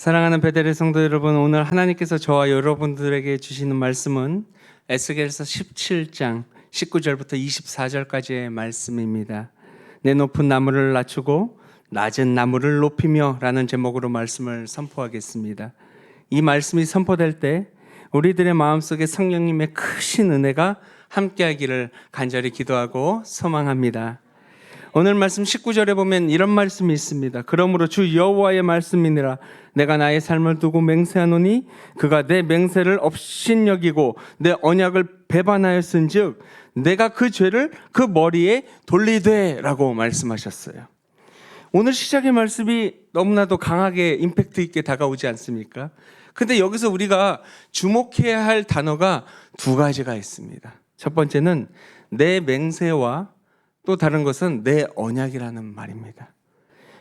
사랑하는 베델의 성도 여러분, 오늘 하나님께서 저와 여러분들에게 주시는 말씀은 에스겔서 17장 19절부터 24절까지의 말씀입니다. 내 높은 나무를 낮추고 낮은 나무를 높이며 라는 제목으로 말씀을 선포하겠습니다. 이 말씀이 선포될 때 우리들의 마음속에 성령님의 크신 은혜가 함께하기를 간절히 기도하고 소망합니다. 오늘 말씀 19절에 보면 이런 말씀이 있습니다. 그러므로 주 여호와의 말씀이니라. 내가 나의 삶을 두고 맹세하노니 그가 내 맹세를 업신여기고 내 언약을 배반하였은즉 내가 그 죄를 그 머리에 돌리되 라고 말씀하셨어요. 오늘 시작의 말씀이 너무나도 강하게 임팩트 있게 다가오지 않습니까? 근데 여기서 우리가 주목해야 할 단어가 두 가지가 있습니다. 첫 번째는 내 맹세와 또 다른 것은 내 언약이라는 말입니다.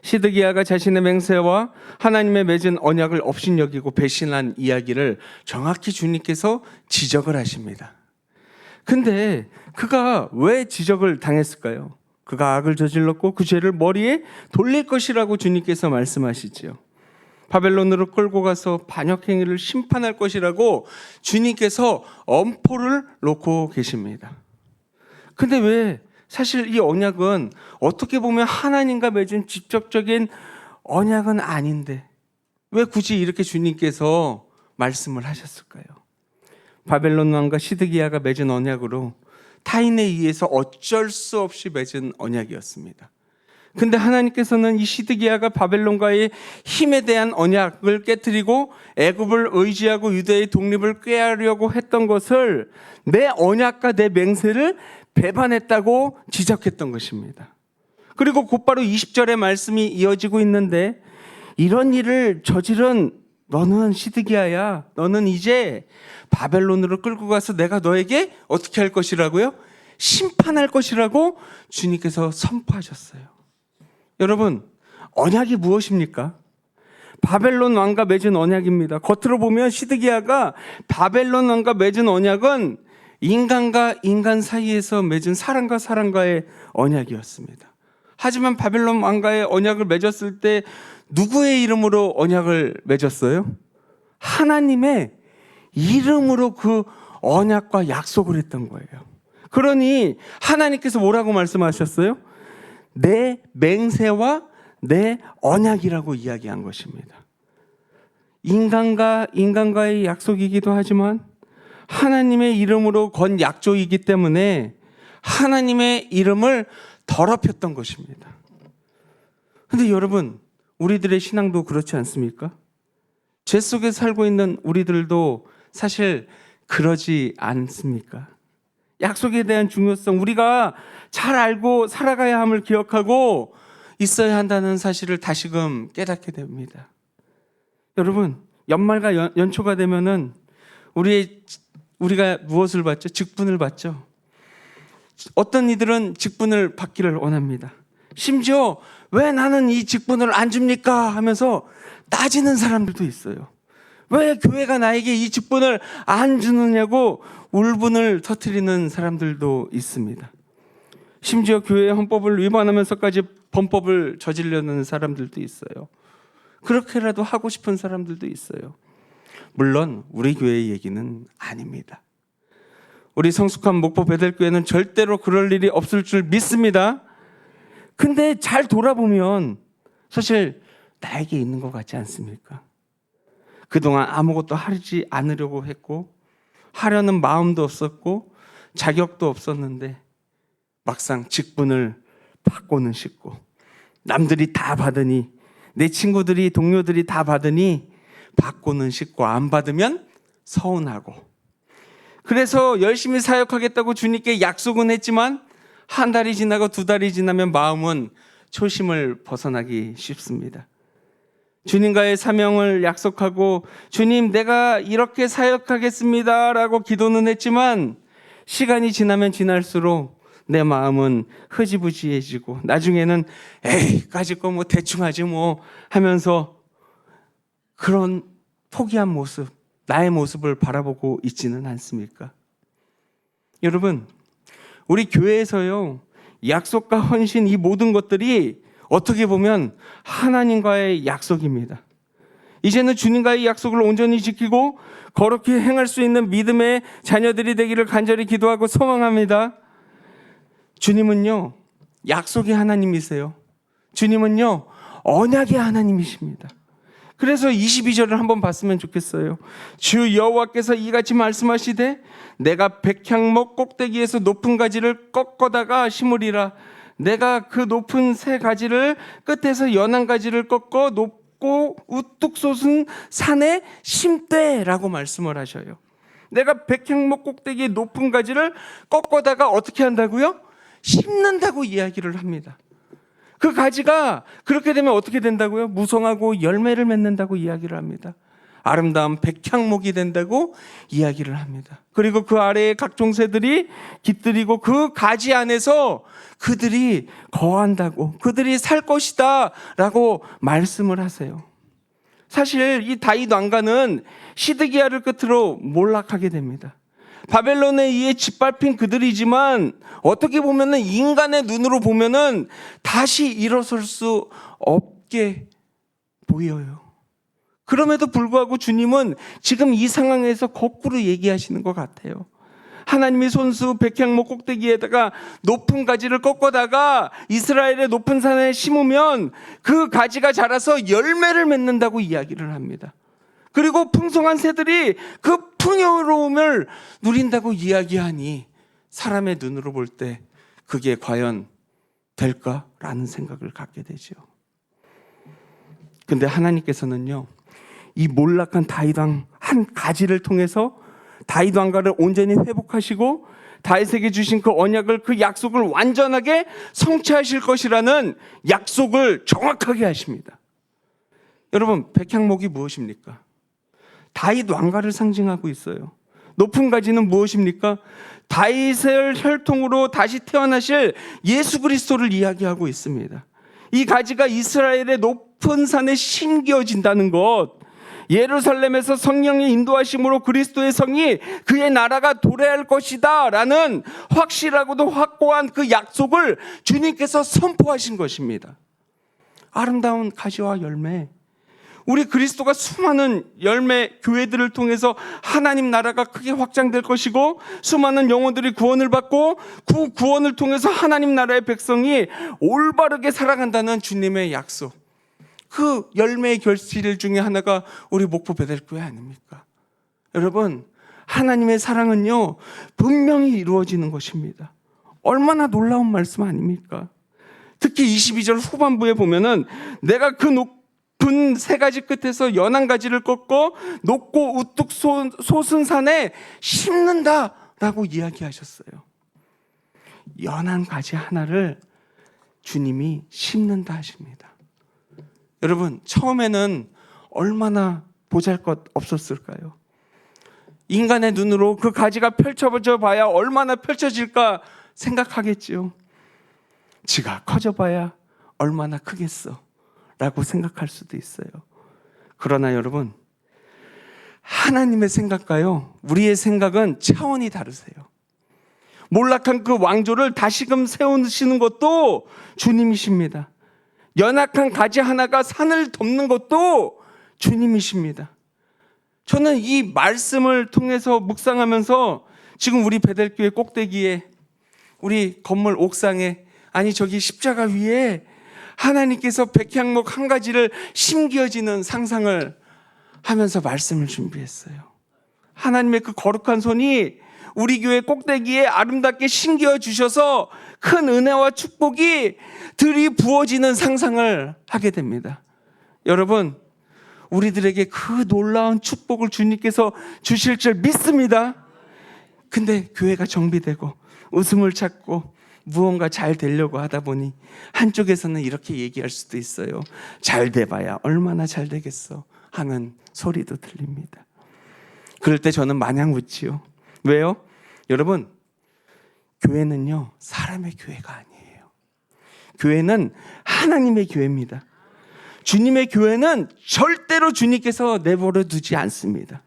시드기야가 자신의 맹세와 하나님의 맺은 언약을 업신여기고 배신한 이야기를 정확히 주님께서 지적을 하십니다. 근데 그가 왜 지적을 당했을까요? 그가 악을 저질렀고 그 죄를 머리에 돌릴 것이라고 주님께서 말씀하시지요. 바벨론으로 끌고 가서 반역행위를 심판할 것이라고 주님께서 엄포를 놓고 계십니다. 근데 왜 사실 이 언약은 어떻게 보면 하나님과 맺은 직접적인 언약은 아닌데 왜 굳이 이렇게 주님께서 말씀을 하셨을까요? 바벨론 왕과 시드기야가 맺은 언약으로 타인에 의해서 어쩔 수 없이 맺은 언약이었습니다. 근데 하나님께서는 이 시드기야가 바벨론과의 힘에 대한 언약을 깨뜨리고 애굽을 의지하고 유대의 독립을 꾀하려고 했던 것을 내 언약과 내 맹세를 배반했다고 지적했던 것입니다. 그리고 곧바로 20절의 말씀이 이어지고 있는데 이런 일을 저지른 너는 시드기야야, 너는 이제 바벨론으로 끌고 가서 내가 너에게 어떻게 할 것이라고요? 심판할 것이라고 주님께서 선포하셨어요. 여러분, 언약이 무엇입니까? 바벨론 왕과 맺은 언약입니다. 겉으로 보면 시드기야가 바벨론 왕과 맺은 언약은 인간과 인간 사이에서 맺은 사람과 사람과의 언약이었습니다. 하지만 바벨론 왕과의 언약을 맺었을 때 누구의 이름으로 언약을 맺었어요? 하나님의 이름으로 그 언약과 약속을 했던 거예요. 그러니 하나님께서 뭐라고 말씀하셨어요? 내 맹세와 내 언약이라고 이야기한 것입니다. 인간과 인간과의 약속이기도 하지만 하나님의 이름으로 건 약속이기 때문에 하나님의 이름을 더럽혔던 것입니다. 그런데 여러분, 우리들의 신앙도 그렇지 않습니까? 죄 속에 살고 있는 우리들도 사실 그러지 않습니까? 약속에 대한 중요성, 우리가 잘 알고 살아가야 함을 기억하고 있어야 한다는 사실을 다시금 깨닫게 됩니다. 여러분, 연말과 연초가 되면은 우리가 무엇을 받죠? 직분을 받죠. 어떤 이들은 직분을 받기를 원합니다. 심지어 왜 나는 이 직분을 안 줍니까? 하면서 따지는 사람들도 있어요. 왜 교회가 나에게 이 직분을 안 주느냐고 울분을 터뜨리는 사람들도 있습니다. 심지어 교회의 헌법을 위반하면서까지 범법을 저지르려는 사람들도 있어요. 그렇게라도 하고 싶은 사람들도 있어요. 물론 우리 교회의 얘기는 아닙니다. 우리 성숙한 목포 베델교회는 절대로 그럴 일이 없을 줄 믿습니다. 근데 잘 돌아보면 사실 나에게 있는 것 같지 않습니까? 그동안 아무것도 하지 않으려고 했고 하려는 마음도 없었고 자격도 없었는데 막상 직분을 받고는 싶고 남들이 다 받으니 내 친구들이 동료들이 다 받으니 받고는 싶고 안 받으면 서운하고 그래서 열심히 사역하겠다고 주님께 약속은 했지만 한 달이 지나고 두 달이 지나면 마음은 초심을 벗어나기 쉽습니다. 주님과의 사명을 약속하고 주님 내가 이렇게 사역하겠습니다 라고 기도는 했지만 시간이 지나면 지날수록 내 마음은 흐지부지해지고 나중에는 에이 까짓 거 뭐 대충 하지 뭐 하면서 그런 포기한 모습, 나의 모습을 바라보고 있지는 않습니까? 여러분, 우리 교회에서요, 약속과 헌신 이 모든 것들이 어떻게 보면 하나님과의 약속입니다. 이제는 주님과의 약속을 온전히 지키고 거룩히 행할 수 있는 믿음의 자녀들이 되기를 간절히 기도하고 소망합니다. 주님은요, 약속의 하나님이세요. 주님은요, 언약의 하나님이십니다. 그래서 22절을 한번 봤으면 좋겠어요. 주 여호와께서 이같이 말씀하시되 내가 백향목 꼭대기에서 높은 가지를 꺾어다가 심으리라. 내가 그 높은 새 가지를 끝에서 연한 가지를 꺾어 높고 우뚝 솟은 산에 심되 라고 말씀을 하셔요. 내가 백향목 꼭대기에 높은 가지를 꺾어다가 어떻게 한다고요? 심는다고 이야기를 합니다. 그 가지가 그렇게 되면 어떻게 된다고요? 무성하고 열매를 맺는다고 이야기를 합니다. 아름다운 백향목이 된다고 이야기를 합니다. 그리고 그 아래에 각종 새들이 깃들이고 그 가지 안에서 그들이 거한다고, 그들이 살 것이다 라고 말씀을 하세요. 사실 이 다윗 왕가는 시드기야를 끝으로 몰락하게 됩니다. 바벨론에 의해 짓밟힌 그들이지만 어떻게 보면은 인간의 눈으로 보면은 다시 일어설 수 없게 보여요. 그럼에도 불구하고 주님은 지금 이 상황에서 거꾸로 얘기하시는 것 같아요. 하나님이 손수 백향목 꼭대기에다가 높은 가지를 꺾어다가 이스라엘의 높은 산에 심으면 그 가지가 자라서 열매를 맺는다고 이야기를 합니다. 그리고 풍성한 새들이 그 풍요로움을 누린다고 이야기하니 사람의 눈으로 볼 때 그게 과연 될까라는 생각을 갖게 되죠. 근데 하나님께서는요, 이 몰락한 다윗 왕 한 가지를 통해서 다윗 왕가를 온전히 회복하시고 다윗에게 주신 그 언약을, 그 약속을 완전하게 성취하실 것이라는 약속을 정확하게 하십니다. 여러분, 백향목이 무엇입니까? 다윗 왕가를 상징하고 있어요. 높은 가지는 무엇입니까? 다윗의 혈통으로 다시 태어나실 예수 그리스도를 이야기하고 있습니다. 이 가지가 이스라엘의 높은 산에 심겨진다는 것, 예루살렘에서 성령의 인도하심으로 그리스도의 성이 그의 나라가 도래할 것이다 라는 확실하고도 확고한 그 약속을 주님께서 선포하신 것입니다. 아름다운 가지와 열매, 우리 그리스도가 수많은 열매 교회들을 통해서 하나님 나라가 크게 확장될 것이고 수많은 영혼들이 구원을 받고 그 구원을 통해서 하나님 나라의 백성이 올바르게 살아간다는 주님의 약속, 그 열매의 결실 중에 하나가 우리 목포 베델교회 아닙니까? 여러분, 하나님의 사랑은요 분명히 이루어지는 것입니다. 얼마나 놀라운 말씀 아닙니까? 특히 22절 후반부에 보면은 내가 그 높은 새 가지 끝에서 연한 가지를 꺾어 높고 우뚝 솟은 산에 심는다라고 이야기하셨어요. 연한 가지 하나를 주님이 심는다 하십니다. 여러분, 처음에는 얼마나 보잘것 없었을까요? 인간의 눈으로 그 가지가 펼쳐져 봐야 얼마나 펼쳐질까 생각하겠지요. 지가 커져 봐야 얼마나 크겠어 라고 생각할 수도 있어요. 그러나 여러분, 하나님의 생각과요 우리의 생각은 차원이 다르세요. 몰락한 그 왕조를 다시금 세우시는 것도 주님이십니다. 연약한 가지 하나가 산을 덮는 것도 주님이십니다. 저는 이 말씀을 통해서 묵상하면서 지금 우리 베델교회 꼭대기에, 우리 건물 옥상에, 아니 저기 십자가 위에 하나님께서 백향목 한 가지를 심겨지는 상상을 하면서 말씀을 준비했어요. 하나님의 그 거룩한 손이 우리 교회 꼭대기에 아름답게 심겨 주셔서 큰 은혜와 축복이 들이부어지는 상상을 하게 됩니다. 여러분, 우리들에게 그 놀라운 축복을 주님께서 주실 줄 믿습니다. 근데 교회가 정비되고 웃음을 찾고 무언가 잘 되려고 하다 보니 한쪽에서는 이렇게 얘기할 수도 있어요. 잘 돼봐야 얼마나 잘 되겠어 하는 소리도 들립니다. 그럴 때 저는 마냥 웃지요. 왜요? 여러분, 교회는요 사람의 교회가 아니에요. 교회는 하나님의 교회입니다. 주님의 교회는 절대로 주님께서 내버려 두지 않습니다.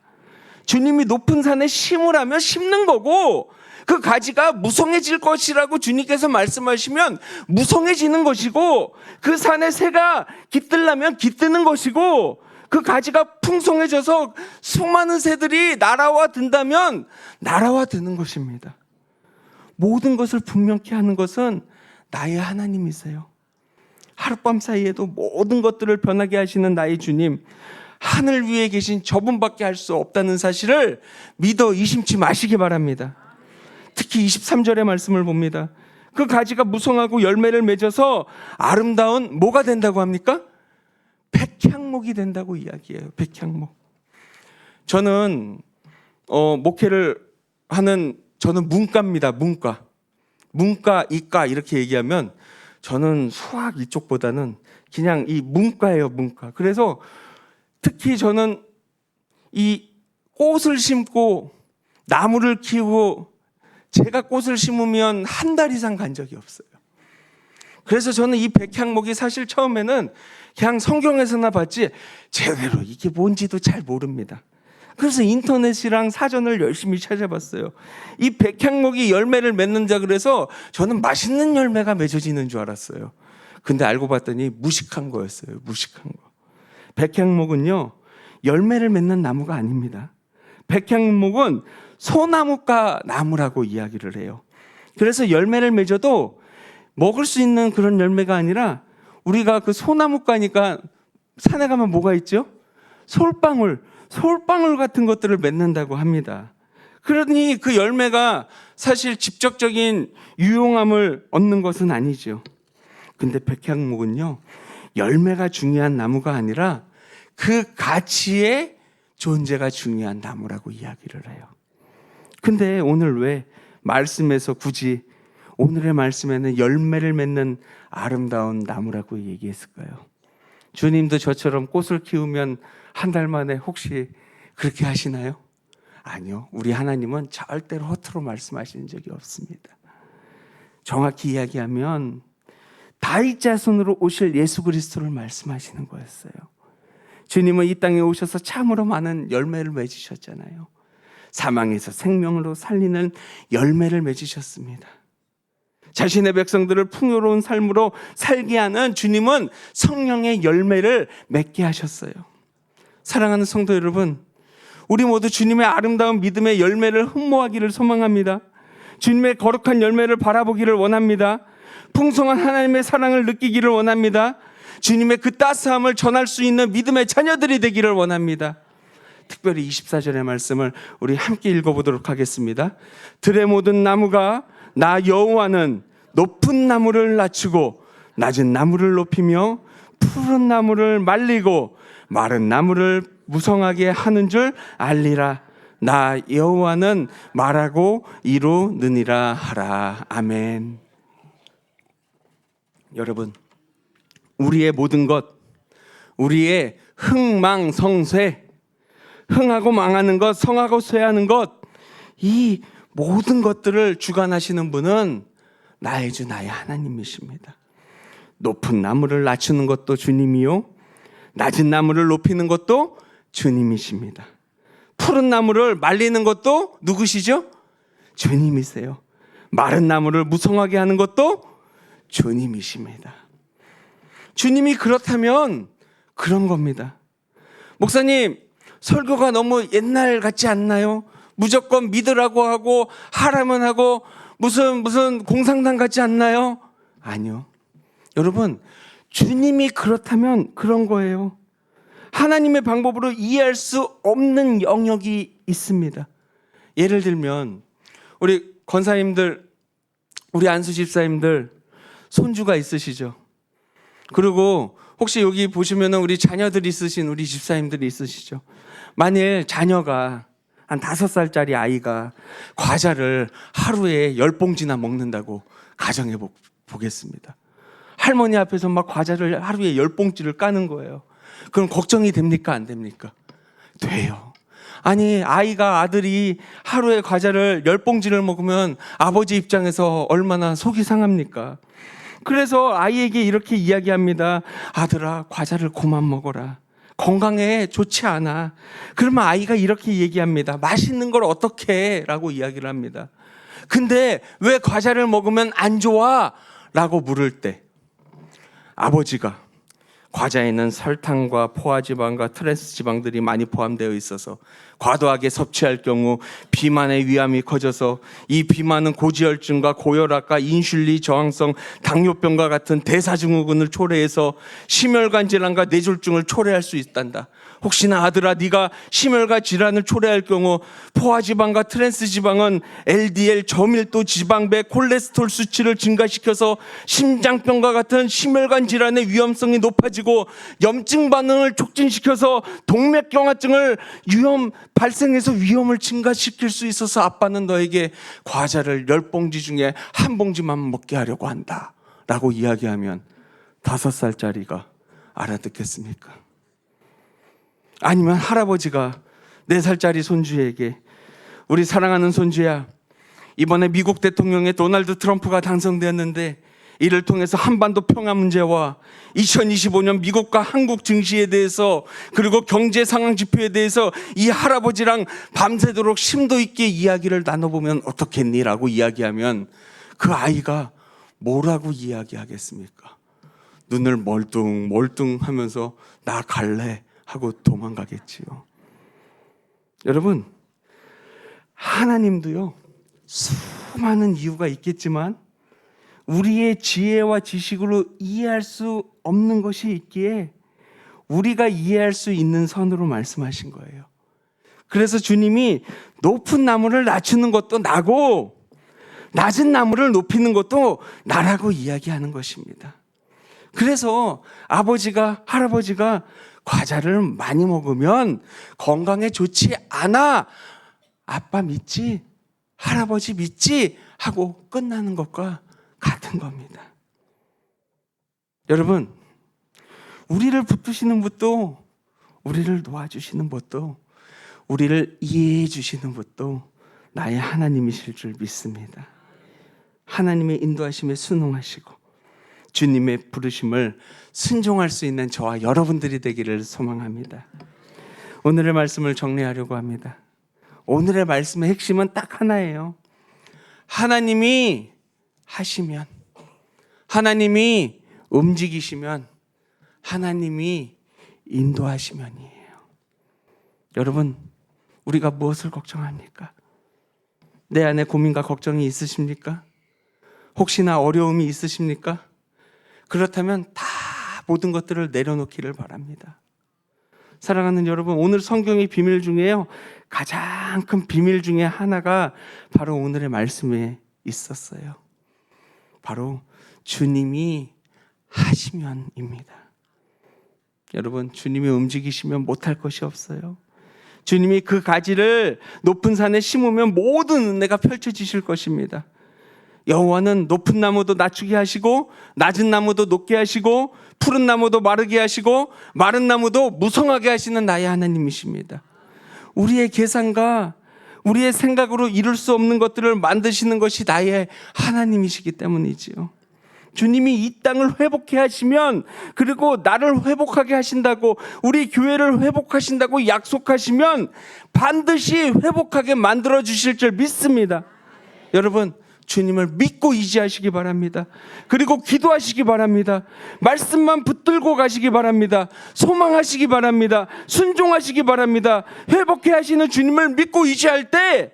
주님이 높은 산에 심으라면 심는 거고, 그 가지가 무성해질 것이라고 주님께서 말씀하시면 무성해지는 것이고, 그 산에 새가 깃들려면 깃드는 것이고, 그 가지가 풍성해져서 수많은 새들이 날아와 든다면 날아와 드는 것입니다. 모든 것을 분명케 하는 것은 나의 하나님이세요. 하룻밤 사이에도 모든 것들을 변하게 하시는 나의 주님, 하늘 위에 계신 저분밖에 할 수 없다는 사실을 믿어 의심치 마시기 바랍니다. 특히 23절의 말씀을 봅니다. 그 가지가 무성하고 열매를 맺어서 아름다운 뭐가 된다고 합니까? 백향목이 된다고 이야기해요. 백향목. 저는 목회를 하는, 저는 문과입니다. 문과, 이과 이렇게 얘기하면 저는 수학 이쪽보다는 그냥 이 문과예요. 문과. 그래서 특히 저는 이 꽃을 심고 나무를 키우고, 제가 꽃을 심으면 한 달 이상 간 적이 없어요. 그래서 저는 이 백향목이 사실 처음에는 그냥 성경에서나 봤지 제대로 이게 뭔지도 잘 모릅니다. 그래서 인터넷이랑 사전을 열심히 찾아봤어요. 이 백향목이 열매를 맺는다 그래서 저는 맛있는 열매가 맺어지는 줄 알았어요. 근데 알고 봤더니 무식한 거였어요. 무식한 거. 백향목은요, 열매를 맺는 나무가 아닙니다. 백향목은 소나무과 나무라고 이야기를 해요. 그래서 열매를 맺어도 먹을 수 있는 그런 열매가 아니라, 우리가 그 소나무과니까 산에 가면 뭐가 있죠? 솔방울 같은 것들을 맺는다고 합니다. 그러니 그 열매가 사실 직접적인 유용함을 얻는 것은 아니죠. 근데 백향목은요, 열매가 중요한 나무가 아니라 그 가치의 존재가 중요한 나무라고 이야기를 해요. 근데 오늘 왜 말씀에서 굳이 오늘의 말씀에는 열매를 맺는 아름다운 나무라고 얘기했을까요? 주님도 저처럼 꽃을 키우면 한 달 만에 혹시 그렇게 하시나요? 아니요. 우리 하나님은 절대로 허투루 말씀하시는 적이 없습니다. 정확히 이야기하면 다윗 자손으로 오실 예수 그리스도를 말씀하시는 거였어요. 주님은 이 땅에 오셔서 참으로 많은 열매를 맺으셨잖아요. 사망에서 생명으로 살리는 열매를 맺으셨습니다. 자신의 백성들을 풍요로운 삶으로 살게 하는 주님은 성령의 열매를 맺게 하셨어요. 사랑하는 성도 여러분, 우리 모두 주님의 아름다운 믿음의 열매를 흠모하기를 소망합니다. 주님의 거룩한 열매를 바라보기를 원합니다. 풍성한 하나님의 사랑을 느끼기를 원합니다. 주님의 그 따스함을 전할 수 있는 믿음의 자녀들이 되기를 원합니다. 특별히 24절의 말씀을 우리 함께 읽어보도록 하겠습니다. 들의 모든 나무가 나 여호와는 높은 나무를 낮추고 낮은 나무를 높이며 푸른 나무를 말리고 마른 나무를 무성하게 하는 줄 알리라. 나 여호와는 말하고 이루느니라 하라. 아멘. 여러분, 우리의 모든 것, 우리의 흥망성쇠, 흥하고 망하는 것, 성하고 쇠하는 것, 이 모든 것들을 주관하시는 분은 나의 주, 나의 하나님이십니다. 높은 나무를 낮추는 것도 주님이요, 낮은 나무를 높이는 것도 주님이십니다. 푸른 나무를 말리는 것도 누구시죠? 주님이세요. 마른 나무를 무성하게 하는 것도 주님이십니다. 주님이 그렇다면 그런 겁니다. 목사님, 설교가 너무 옛날 같지 않나요? 무조건 믿으라고 하고 하라면 하고 무슨 공상당 같지 않나요? 아니요. 여러분, 주님이 그렇다면 그런 거예요. 하나님의 방법으로 이해할 수 없는 영역이 있습니다. 예를 들면 우리 권사님들, 우리 안수 집사님들 손주가 있으시죠? 그리고 혹시 여기 보시면 우리 자녀들 있으신 우리 집사님들이 있으시죠? 만일 자녀가 한 5살짜리 아이가 과자를 하루에 10봉지나 먹는다고 가정해 보겠습니다. 할머니 앞에서 막 과자를 하루에 10봉지를 까는 거예요. 그럼 걱정이 됩니까? 안 됩니까? 돼요. 아니, 아들이 하루에 과자를 10봉지를 먹으면 아버지 입장에서 얼마나 속이 상합니까? 그래서 아이에게 이렇게 이야기합니다. 아들아, 과자를 그만 먹어라. 건강에 좋지 않아. 그러면 아이가 이렇게 얘기합니다. 맛있는 걸 어떻게 해? 라고 이야기를 합니다. 근데 왜 과자를 먹으면 안 좋아? 라고 물을 때 아버지가 과자에는 설탕과 포화지방과 트랜스지방들이 많이 포함되어 있어서 과도하게 섭취할 경우 비만의 위험이 커져서 이 비만은 고지혈증과 고혈압과 인슐린 저항성 당뇨병과 같은 대사증후군을 초래해서 심혈관 질환과 뇌졸중을 초래할 수 있단다. 혹시나 아들아 네가 심혈관 질환을 초래할 경우 포화지방과 트랜스지방은 LDL 저밀도 지방배 콜레스테롤 수치를 증가시켜서 심장병과 같은 심혈관 질환의 위험성이 높아지고 염증 반응을 촉진시켜서 동맥경화증을 발생해서 위험을 증가시킬 수 있어서 아빠는 너에게 과자를 10봉지 중에 한 봉지만 먹게 하려고 한다 라고 이야기하면 5살짜리가 알아듣겠습니까? 아니면 할아버지가 4살짜리 손주에게 우리 사랑하는 손주야, 이번에 미국 대통령의 도널드 트럼프가 당선되었는데 이를 통해서 한반도 평화 문제와 2025년 미국과 한국 증시에 대해서 그리고 경제 상황 지표에 대해서 이 할아버지랑 밤새도록 심도 있게 이야기를 나눠보면 어떻겠니? 라고 이야기하면 그 아이가 뭐라고 이야기하겠습니까? 눈을 멀뚱멀뚱하면서 나 갈래 하고 도망가겠지요. 여러분, 하나님도요 수많은 이유가 있겠지만 우리의 지혜와 지식으로 이해할 수 없는 것이 있기에 우리가 이해할 수 있는 선으로 말씀하신 거예요. 그래서 주님이 높은 나무를 낮추는 것도 나고 낮은 나무를 높이는 것도 나라고 이야기하는 것입니다. 그래서 아버지가 할아버지가 과자를 많이 먹으면 건강에 좋지 않아. 아빠 믿지? 할아버지 믿지? 하고 끝나는 것과 같은 겁니다. 여러분, 우리를 붙드시는 분도, 우리를 도와주시는 분도, 우리를 이해해 주시는 분도 나의 하나님이실 줄 믿습니다. 하나님의 인도하심에 순응하시고 주님의 부르심을 순종할 수 있는 저와 여러분들이 되기를 소망합니다. 오늘의 말씀을 정리하려고 합니다. 오늘의 말씀의 핵심은 딱 하나예요. 하나님이 하시면, 하나님이 움직이시면, 하나님이 인도하시면이에요. 여러분, 우리가 무엇을 걱정합니까? 내 안에 고민과 걱정이 있으십니까? 혹시나 어려움이 있으십니까? 그렇다면 다 모든 것들을 내려놓기를 바랍니다. 사랑하는 여러분, 오늘 성경의 비밀 중에요 가장 큰 비밀 중에 하나가 바로 오늘의 말씀에 있었어요. 바로 주님이 하시면입니다. 여러분, 주님이 움직이시면 못할 것이 없어요. 주님이 그 가지를 높은 산에 심으면 모든 은혜가 펼쳐지실 것입니다. 여호와는 높은 나무도 낮추게 하시고 낮은 나무도 높게 하시고 푸른 나무도 마르게 하시고 마른 나무도 무성하게 하시는 나의 하나님이십니다. 우리의 계산과 우리의 생각으로 이룰 수 없는 것들을 만드시는 것이 나의 하나님이시기 때문이지요. 주님이 이 땅을 회복해 하시면, 그리고 나를 회복하게 하신다고, 우리 교회를 회복하신다고 약속하시면 반드시 회복하게 만들어 주실 줄 믿습니다. 여러분, 주님을 믿고 의지하시기 바랍니다. 그리고 기도하시기 바랍니다. 말씀만 붙들고 가시기 바랍니다. 소망하시기 바랍니다. 순종하시기 바랍니다. 회복해 하시는 주님을 믿고 의지할 때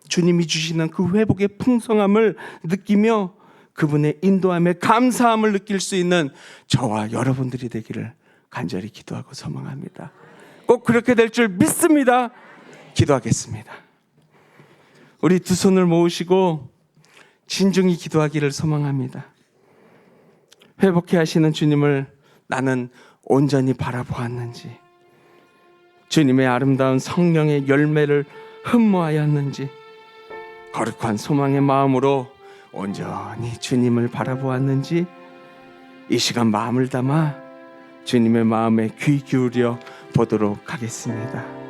주님이 주시는 그 회복의 풍성함을 느끼며 그분의 인도함에 감사함을 느낄 수 있는 저와 여러분들이 되기를 간절히 기도하고 소망합니다. 꼭 그렇게 될 줄 믿습니다. 기도하겠습니다. 우리 두 손을 모으시고 진중히 기도하기를 소망합니다. 회복해 하시는 주님을 나는 온전히 바라보았는지, 주님의 아름다운 성령의 열매를 흠모하였는지, 거룩한 소망의 마음으로 온전히 주님을 바라보았는지, 이 시간 마음을 담아 주님의 마음에 귀 기울여 보도록 하겠습니다.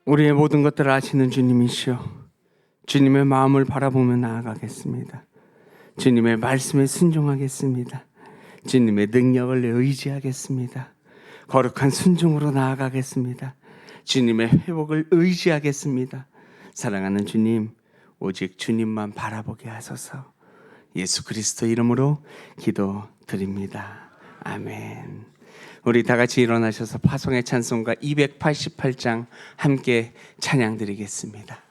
우리의 모든 것들을 아시는 주님이시여, 주님의 마음을 바라보며 나아가겠습니다. 주님의 말씀에 순종하겠습니다. 주님의 능력을 의지하겠습니다. 거룩한 순종으로 나아가겠습니다. 주님의 회복을 의지하겠습니다. 사랑하는 주님, 오직 주님만 바라보게 하소서. 예수 그리스도 이름으로 기도드립니다. 아멘. 우리 다 같이 일어나셔서 파송의 찬송가 288장 함께 찬양드리겠습니다.